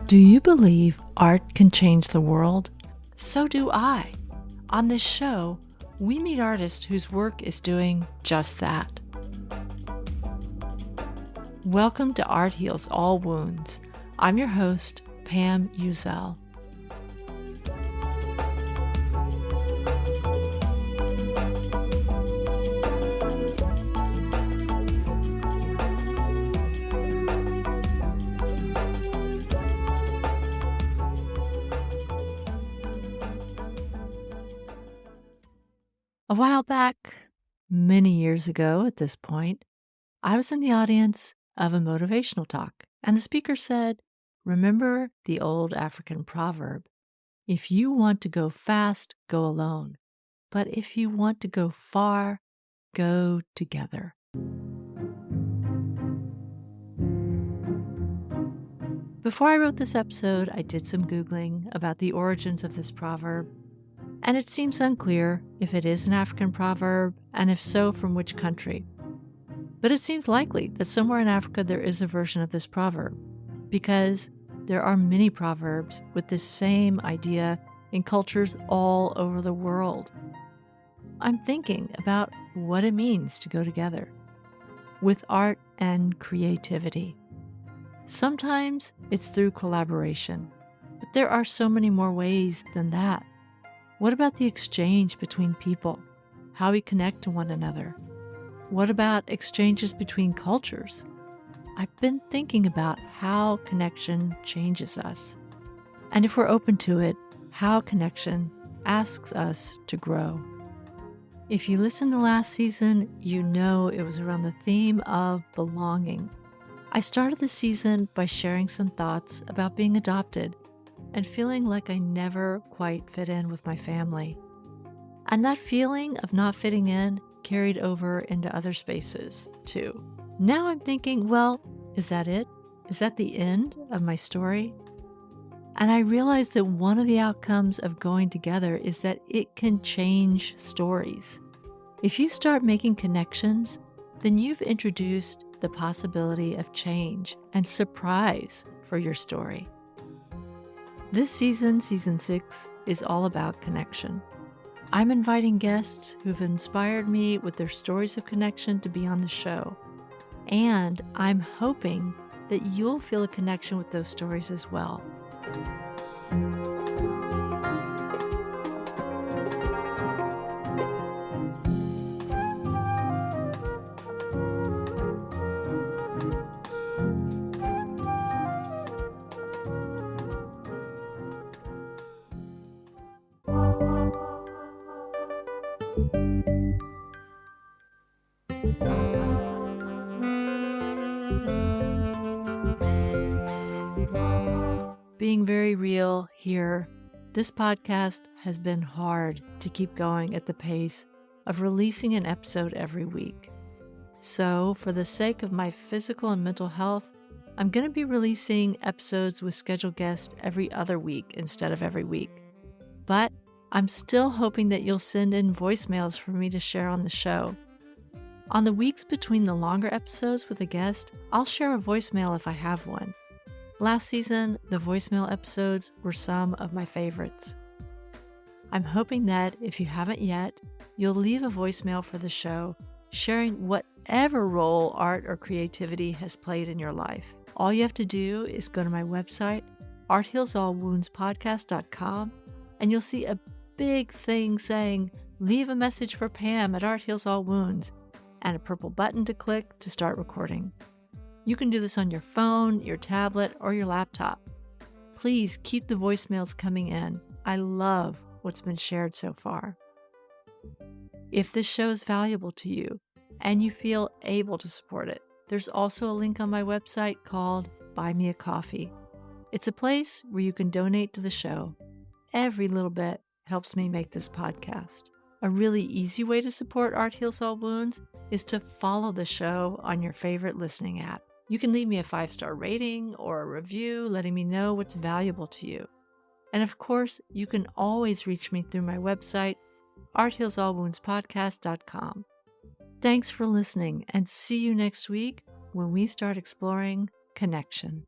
Do you believe art can change the world? So do I. On this show, we meet artists whose work is doing just that. Welcome to Art Heals All Wounds. I'm your host, Pam Uzel. A while back, many years ago at this point, I was in the audience of a motivational talk, and the speaker said, "Remember the old African proverb, if you want to go fast, go alone, but if you want to go far, go together." Before I wrote this episode, I did some Googling about the origins of this proverb, and it seems unclear if it is an African proverb, and if so, from which country. But it seems likely that somewhere in Africa there is a version of this proverb, because there are many proverbs with this same idea in cultures all over the world. I'm thinking about what it means to go together with art and creativity. Sometimes it's through collaboration, but there are so many more ways than that. What about the exchange between people? How we connect to one another? What about exchanges between cultures? I've been thinking about how connection changes us. And if we're open to it, how connection asks us to grow. If you listened to last season, you know it was around the theme of belonging. I started the season by sharing some thoughts about being adopted and feeling like I never quite fit in with my family. And that feeling of not fitting in carried over into other spaces, too. Now I'm thinking, well, is that it? Is that the end of my story? And I realized that one of the outcomes of going together is that it can change stories. If you start making connections, then you've introduced the possibility of change and surprise for your story. This season, season 6, is all about connection. I'm inviting guests who've inspired me with their stories of connection to be on the show. And I'm hoping that you'll feel a connection with those stories as well. Being very real here, this podcast has been hard to keep going at the pace of releasing an episode every week. So, for the sake of my physical and mental health, I'm going to be releasing episodes with scheduled guests every other week instead of every week. But I'm still hoping that you'll send in voicemails for me to share on the show. On the weeks between the longer episodes with a guest, I'll share a voicemail if I have one. Last season, the voicemail episodes were some of my favorites. I'm hoping that if you haven't yet, you'll leave a voicemail for the show, sharing whatever role art or creativity has played in your life. All you have to do is go to my website, arthealsallwoundspodcast.com, and you'll see a big thing saying, "Leave a message for Pam at Art Heals All Wounds," and a purple button to click to start recording. You can do this on your phone, your tablet, or your laptop. Please keep the voicemails coming in. I love what's been shared so far. If this show is valuable to you and you feel able to support it, there's also a link on my website called Buy Me a Coffee. It's a place where you can donate to the show. Every little bit helps me make this podcast. A really easy way to support Art Heals All Wounds is to follow the show on your favorite listening app. You can leave me a 5-star rating or a review letting me know what's valuable to you. And of course, you can always reach me through my website, arthealsallwoundspodcast.com. Thanks for listening, and see you next week when we start exploring connection.